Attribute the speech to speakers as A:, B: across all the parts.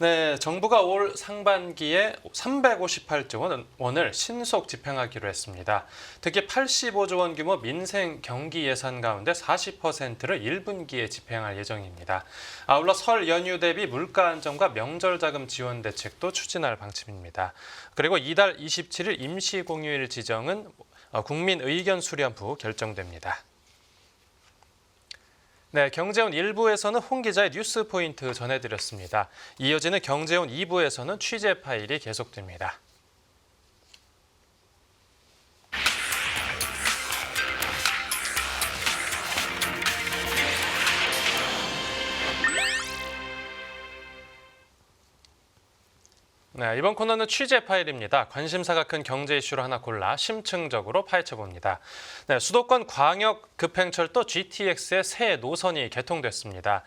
A: 네, 정부가 올 상반기에 358조 원을 신속 집행하기로 했습니다. 특히 85조 원 규모 민생 경기 예산 가운데 40%를 1분기에 집행할 예정입니다. 아울러 설 연휴 대비 물가 안정과 명절 자금 지원 대책도 추진할 방침입니다. 그리고 이달 27일 임시 공휴일 지정은 국민 의견 수렴 후 결정됩니다. 네, 경제온 1부에서는 홍 기자의 뉴스 포인트 전해드렸습니다. 이어지는 경제온 2부에서는 취재 파일이 계속됩니다. 네, 이번 코너는 취재 파일입니다. 관심사가 큰 경제 이슈를 하나 골라 심층적으로 파헤쳐봅니다. 네, 수도권 광역 급행철도 GTX의 새 노선이 개통됐습니다.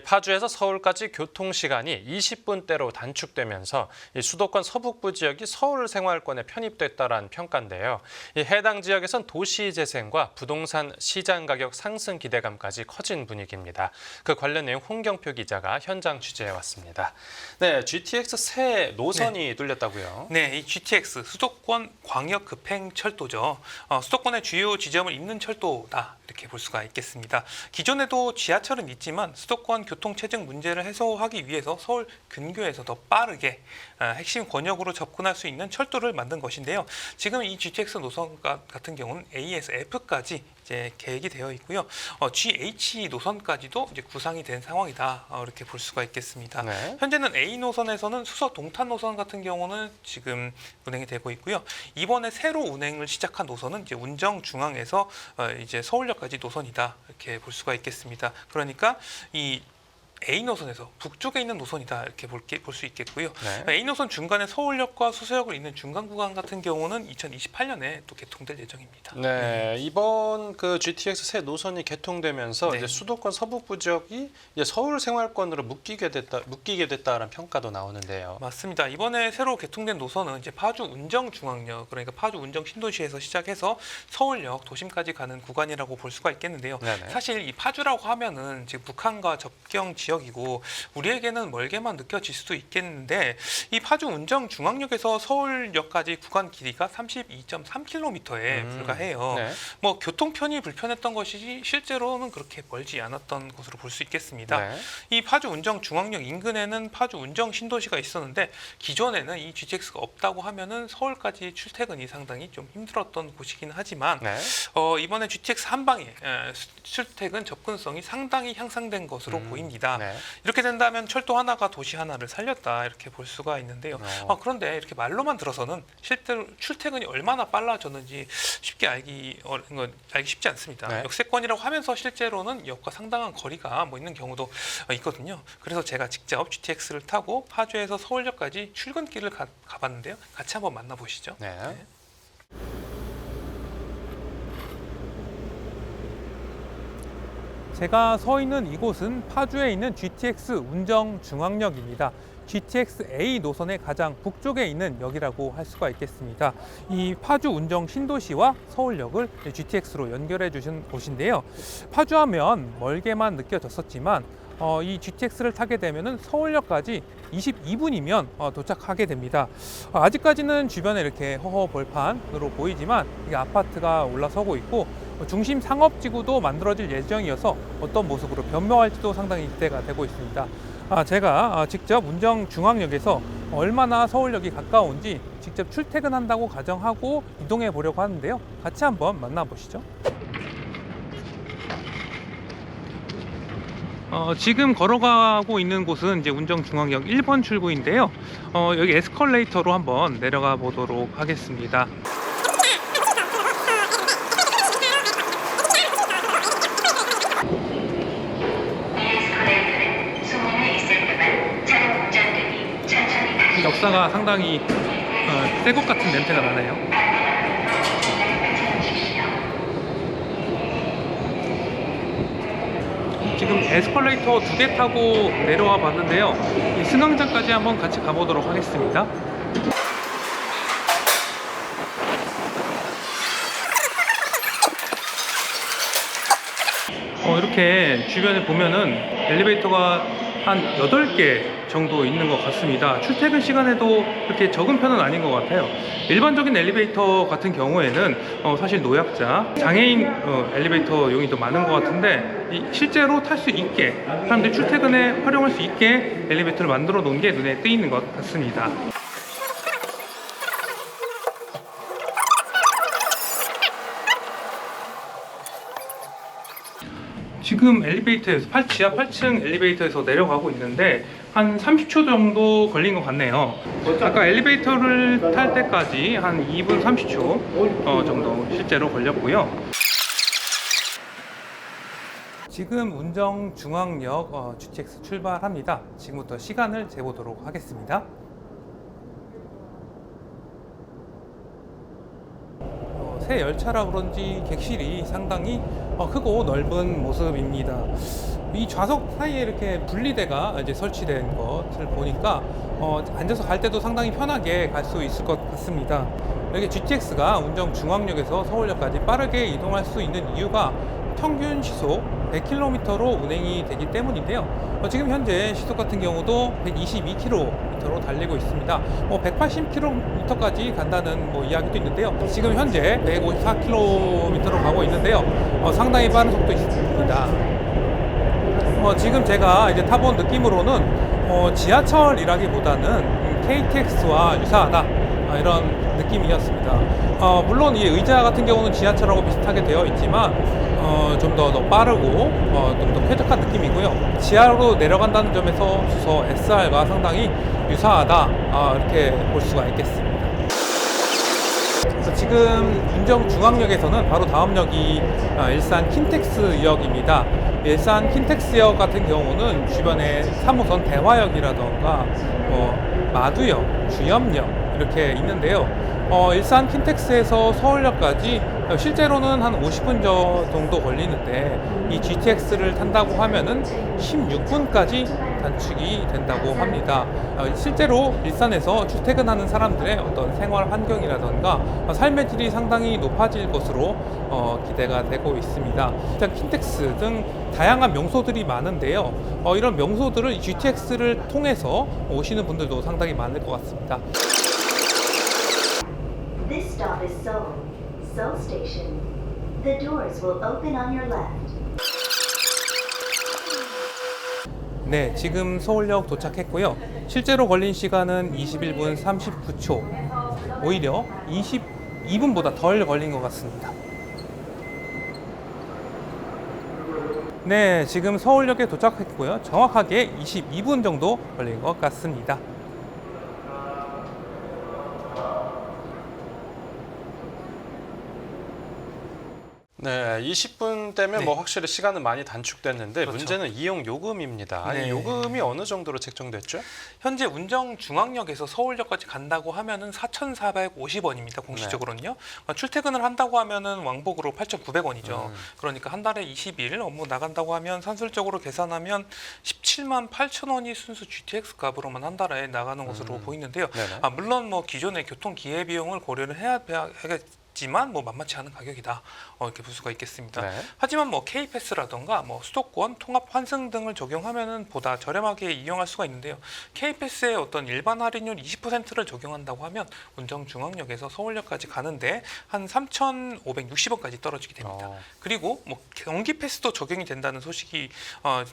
A: 파주에서 서울까지 교통시간이 20분대로 단축되면서 수도권 서북부 지역이 서울 생활권에 편입됐다는 평가인데요. 해당 지역에선 도시 재생과 부동산 시장 가격 상승 기대감까지 커진 분위기입니다. 그 관련 내용 홍경표 기자가 현장 취재해 왔습니다. 네, GTX 새 노선이 뚫렸다고요?
B: 네, 이 GTX 수도권 광역 급행철도죠. 수도권의 주요 지점을 잇는 철도다 이렇게 볼 수가 있겠습니다. 기존에도 지하철은 있지만 수도권 교통 체증 문제를 해소하기 위해서 서울 근교에서 더 빠르게 핵심 권역으로 접근할 수 있는 철도를 만든 것인데요. 지금 이 GTX 노선 같은 경우는 A에서 F까지 이제 계획이 되어 있고요. GH 노선까지도 이제 구상이 된 상황이다 이렇게 볼 수가 있겠습니다.
A: 네.
B: 현재는 A 노선에서는 수서 동탄 노선 같은 경우는 지금 운행이 되고 있고요. 이번에 새로 운행을 시작한 노선은 이제 운정 중앙에서 이제 서울역까지 노선이다 이렇게 볼 수가 있겠습니다. 그러니까 이 A 노선에서 북쪽에 있는 노선이다 이렇게 볼 수 있겠고요.
A: 네.
B: A 노선 중간에 서울역과 수서역을 잇는 중간 구간 같은 경우는 2028년에 또 개통될 예정입니다.
A: 네, 이번 그 GTX 새 노선이 개통되면서
B: 네.
A: 이제 수도권 서북부 지역이 이제 서울 생활권으로 묶이게 됐다라는 평가도 나오는데요.
B: 맞습니다. 이번에 새로 개통된 노선은 이제 파주 운정 중앙역, 그러니까 파주 운정 신도시에서 시작해서 서울역 도심까지 가는 구간이라고 볼 수가 있겠는데요.
A: 네네.
B: 사실 이 파주라고 하면은 지금 북한과 접경 지역이고 우리에게는 멀게만 느껴질 수도 있겠는데 이 파주 운정 중앙역에서 서울역까지 구간 길이가 32.3km에 불과해요.
A: 네.
B: 뭐 교통 편이 불편했던 것이 실제로는 그렇게 멀지 않았던 것으로 볼 수 있겠습니다.
A: 네.
B: 이 파주 운정 중앙역 인근에는 파주 운정 신도시가 있었는데 기존에는 이 GTX가 없다고 하면은 서울까지 출퇴근이 상당히 좀 힘들었던 곳이긴 하지만
A: 네.
B: 이번에 GTX 한방에 출퇴근 접근성이 상당히 향상된 것으로 보입니다.
A: 네.
B: 이렇게 된다면 철도 하나가 도시 하나를 살렸다 이렇게 볼 수가 있는데요. 그런데 이렇게 말로만 들어서는 실제로 출퇴근이 얼마나 빨라졌는지 쉽게 알기 쉽지 않습니다.
A: 네.
B: 역세권이라고 하면서 실제로는 역과 상당한 거리가 뭐 있는 경우도 있거든요. 그래서 제가 직접 GTX를 타고 파주에서 서울역까지 출근길을 가봤는데요. 같이 한번 만나보시죠.
A: 네.
C: 제가 서 있는 이곳은 파주에 있는 GTX 운정 중앙역입니다. GTX A 노선의 가장 북쪽에 있는 역이라고 할 수가 있겠습니다. 이 파주 운정 신도시와 서울역을 GTX로 연결해 주신 곳인데요. 파주하면 멀게만 느껴졌었지만 이 GTX를 타게 되면 서울역까지 22분이면 도착하게 됩니다. 아직까지는 주변에 이렇게 허허벌판으로 보이지만 이게 아파트가 올라서고 있고 중심 상업지구도 만들어질 예정이어서 어떤 모습으로 변모할지도 상당히 기대가 되고 있습니다. 제가 직접 운정 중앙역에서 얼마나 서울역이 가까운지 직접 출퇴근한다고 가정하고 이동해 보려고 하는데요. 같이 한번 만나보시죠. 지금 걸어가고 있는 곳은 이제 운정 중앙역 1번 출구인데요. 여기 에스컬레이터로 한번 내려가 보도록 하겠습니다. 역사가 상당히 새 것 같은 냄새가 나네요. 지금 에스컬레이터 2개 타고 내려와 봤는데요. 이 승강장까지 한번 같이 가보도록 하겠습니다. 이렇게 주변에 보면은 엘리베이터가 한 8개 정도 있는 것 같습니다. 출퇴근 시간에도 그렇게 적은 편은 아닌 것 같아요. 일반적인 엘리베이터 같은 경우에는 사실 노약자, 장애인 엘리베이터 용이 더 많은 것 같은데 실제로 탈 수 있게 사람들이 출퇴근에 활용할 수 있게 엘리베이터를 만들어 놓은 게 눈에 띄는 것 같습니다. 지금 엘리베이터에서 지하 8층 엘리베이터에서 내려가고 있는데 한 30초 정도 걸린 것 같네요. 아까 엘리베이터를 탈 때까지 한 2분 30초 정도 실제로 걸렸고요. 지금 운정중앙역 GTX 출발합니다. 지금부터 시간을 재보도록 하겠습니다. 새 열차라 그런지 객실이 상당히 크고 넓은 모습입니다. 이 좌석 사이에 이렇게 분리대가 이제 설치된 것을 보니까 앉아서 갈 때도 상당히 편하게 갈 수 있을 것 같습니다. 여기 GTX가 운정중앙역에서 서울역까지 빠르게 이동할 수 있는 이유가 평균 시속 100km로 운행이 되기 때문인데요. 지금 현재 시속 같은 경우도 122km로 달리고 있습니다. 180km까지 간다는 이야기도 있는데요. 지금 현재 154km로 가고 있는데요. 상당히 빠른 속도 있습니다. 지금 제가 이제 타본 느낌으로는 지하철이라기보다는 KTX와 유사하다 이런 느낌이었습니다. 물론 이 의자 같은 경우는 지하철하고 비슷하게 되어 있지만 좀 더 빠르고 좀 더 쾌적한 느낌이고요. 지하로 내려간다는 점에서 주소 SR과 상당히 유사하다 이렇게 볼 수가 있겠습니다. 그래서 지금 운정중앙역에서는 바로 다음 역이 일산 킨텍스역입니다. 일산 킨텍스역 같은 경우는 주변에 3호선 대화역이라던가 마두역, 주염역 이렇게 있는데요. 일산 킨텍스에서 서울역까지 실제로는 한 50분 정도 걸리는데 이 GTX를 탄다고 하면은 16분까지 단축이 된다고 합니다. 실제로 일산에서 출퇴근하는 사람들의 어떤 생활 환경이라던가 삶의 질이 상당히 높아질 것으로 기대가 되고 있습니다. 일단 킨텍스 등 다양한 명소들이 많은데요. 이런 명소들을 GTX를 통해서 오시는 분들도 상당히 많을 것 같습니다.
D: This stop is Seoul. Seoul Station. The doors will open on your left.
C: 네, 지금 서울역 도착했고요. 실제로 걸린 시간은 21분 39초. 오히려 22분보다 덜 걸린 것 같습니다. 네, 지금 서울역에 도착했고요. 정확하게 22분 정도 걸린 것 같습니다.
A: 네, 20분 되면
B: 네.
A: 확실히 시간은 많이 단축됐는데
B: 그렇죠.
A: 문제는 이용 요금입니다. 아니,
B: 네.
A: 요금이 어느 정도로 책정됐죠?
B: 현재 운정중앙역에서 서울역까지 간다고 하면은 4,450원입니다. 공식적으로는요. 출퇴근을 한다고 하면은 왕복으로 8,900원이죠. 그러니까 한 달에 20일 업무 나간다고 하면 산술적으로 계산하면 17만 8천 원이 순수 GTX 값으로만 한 달에 나가는 것으로 보이는데요.
A: 네네.
B: 물론 기존의 교통 기회 비용을 고려를 해야 지만 만만치 않은 가격이다 이렇게 볼 수가 있겠습니다.
A: 네.
B: 하지만 K패스라던가 수도권 통합 환승 등을 적용하면은 보다 저렴하게 이용할 수가 있는데요. K패스의 어떤 일반 할인율 20%를 적용한다고 하면 운정중앙역에서 서울역까지 가는데 한 3,560원까지 떨어지게 됩니다. 그리고 경기패스도 적용이 된다는 소식이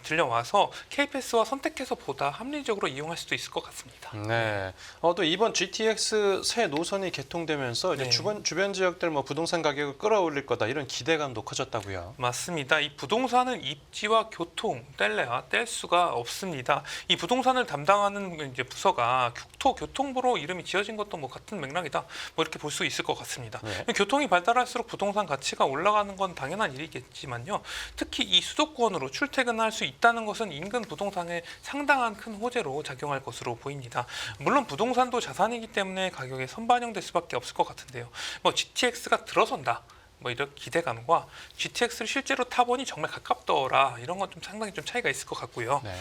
B: 들려와서 K패스와 선택해서 보다 합리적으로 이용할 수도 있을 것 같습니다.
A: 네. 또 이번 GTX 새 노선이 개통되면서 이제
B: 네.
A: 주변 지역들 부동산 가격을 끌어올릴 거다 이런 기대감도 커졌다고요.
B: 맞습니다. 이 부동산은 입지와 교통 뗄 수가 없습니다. 이 부동산을 담당하는 이제 부서가 국토교통부로 이름이 지어진 것도 같은 맥락이다. 이렇게 볼 수 있을 것 같습니다.
A: 네.
B: 교통이 발달할수록 부동산 가치가 올라가는 건 당연한 일이겠지만요. 특히 이 수도권으로 출퇴근할 수 있다는 것은 인근 부동산에 상당한 큰 호재로 작용할 것으로 보입니다. 물론 부동산도 자산이기 때문에 가격에 선반영될 수밖에 없을 것 같은데요. GTX가 들어선다. 이런 기대감과 GTX를 실제로 타보니 정말 가깝더라 이런 건 좀 상당히 좀 차이가 있을 것 같고요.
A: 네.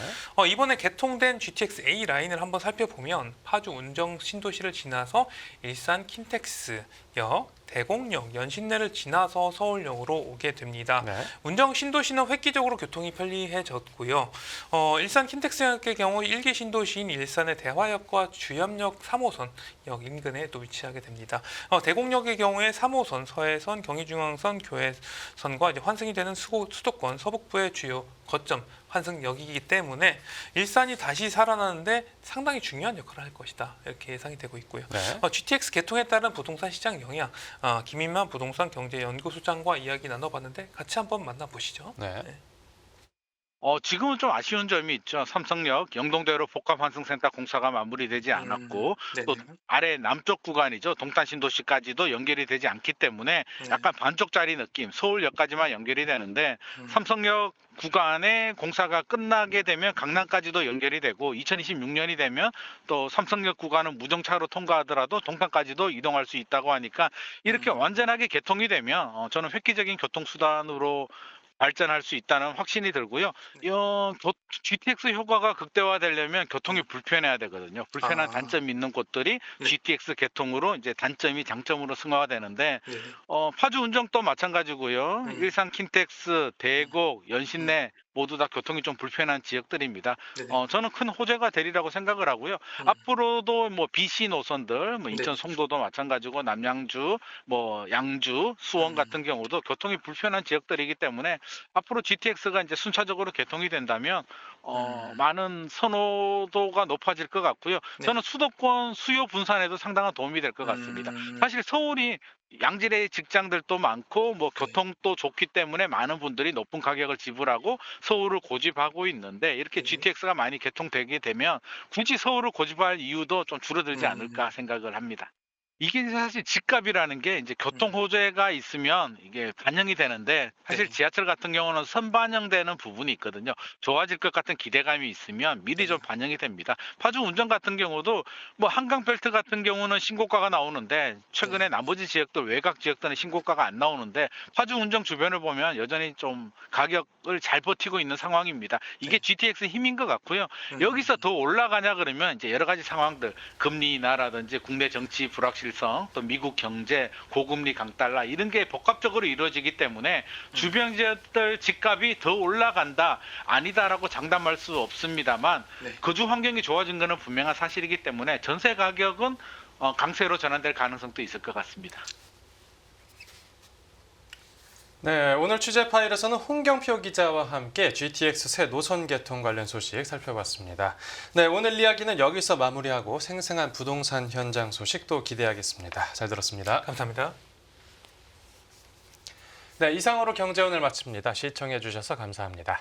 B: 이번에 개통된 GTX A 라인을 한번 살펴보면 파주 운정 신도시를 지나서 일산 킨텍스역 대곡역, 연신내를 지나서 서울역으로 오게 됩니다.
A: 네.
B: 운정 신도시는 획기적으로 교통이 편리해졌고요. 일산 킨텍스역의 경우 1기 신도시인 일산의 대화역과 주염역 3호선 역 인근에 또 위치하게 됩니다. 대곡역의 경우에 3호선, 서해선, 경의중앙선, 교해선과 이제 환승이 되는 수도권 서북부의 주요 거점 환승역이기 때문에 일산이 다시 살아나는데 상당히 중요한 역할을 할 것이다. 이렇게 예상이 되고 있고요.
A: 네.
B: GTX 개통에 따른 부동산 시장 영향, 김인만 부동산 경제연구소장과 이야기 나눠봤는데 같이 한번 만나보시죠.
A: 네.
E: 지금은 좀 아쉬운 점이 있죠. 삼성역 영동대로 복합환승센터 공사가 마무리되지 않았고
B: 네네.
E: 또 아래 남쪽 구간이죠. 동탄신도시까지도 연결이 되지 않기 때문에 약간 반쪽짜리 느낌, 서울역까지만 연결이 되는데 삼성역 구간의 공사가 끝나게 되면 강남까지도 연결이 되고 2026년이 되면 또 삼성역 구간은 무정차로 통과하더라도 동탄까지도 이동할 수 있다고 하니까 이렇게 완전하게 개통이 되면 저는 획기적인 교통수단으로 발전할 수 있다는 확신이 들고요. GTX 효과가 극대화되려면 교통이 불편해야 되거든요. 불편한 단점이 있는 곳들이
B: 네.
E: GTX 개통으로 이제 단점이 장점으로 승화되는데
B: 네.
E: 파주 운정도 마찬가지고요. 일산 킨텍스, 대곡, 연신내 모두 다 교통이 좀 불편한 지역들입니다.
B: 네네.
E: 저는 큰 호재가 되리라고 생각을 하고요. 앞으로도 뭐 BC 노선들, 뭐 인천
B: 네.
E: 송도도 마찬가지고 남양주, 뭐 양주, 수원 같은 경우도 교통이 불편한 지역들이기 때문에 앞으로 GTX가 이제 순차적으로 개통이 된다면 많은 선호도가 높아질 것 같고요.
B: 네.
E: 저는 수도권 수요 분산에도 상당한 도움이 될 것 같습니다. 사실 서울이 양질의 직장들도 많고 뭐 교통도 좋기 때문에 많은 분들이 높은 가격을 지불하고 서울을 고집하고 있는데 이렇게 GTX가 많이 개통되게 되면 굳이 서울을 고집할 이유도 좀 줄어들지 않을까 생각을 합니다. 이게 사실 집값이라는 게 이제 교통 호재가 있으면 이게 반영이 되는데 사실
B: 네.
E: 지하철 같은 경우는 선반영되는 부분이 있거든요. 좋아질 것 같은 기대감이 있으면 미리 좀 반영이 됩니다. 파주 운전 같은 경우도 뭐 한강벨트 같은 경우는 신고가가 나오는데 최근에 나머지 지역들 외곽 지역들은 신고가가 안 나오는데 파주 운전 주변을 보면 여전히 좀 가격을 잘 버티고 있는 상황입니다. 이게 GTX 힘인 것 같고요. 여기서 더 올라가냐 그러면 이제 여러 가지 상황들 금리 인하라든지 국내 정치 불확실성 또 미국 경제 고금리 강달러 이런 게 복합적으로 이루어지기 때문에 주변 지역들 집값이 더 올라간다 아니다라고 장담할 수 없습니다만
B: 네.
E: 거주 환경이 좋아진 것은 분명한 사실이기 때문에 전세 가격은 강세로 전환될 가능성도 있을 것 같습니다.
A: 네, 오늘 취재 파일에서는 홍경표 기자와 함께 GTX 새 노선 개통 관련 소식 살펴봤습니다. 네, 오늘 이야기는 여기서 마무리하고 생생한 부동산 현장 소식도 기대하겠습니다. 잘 들었습니다.
B: 감사합니다.
A: 네, 이상으로 경제오늘 마칩니다. 시청해 주셔서 감사합니다.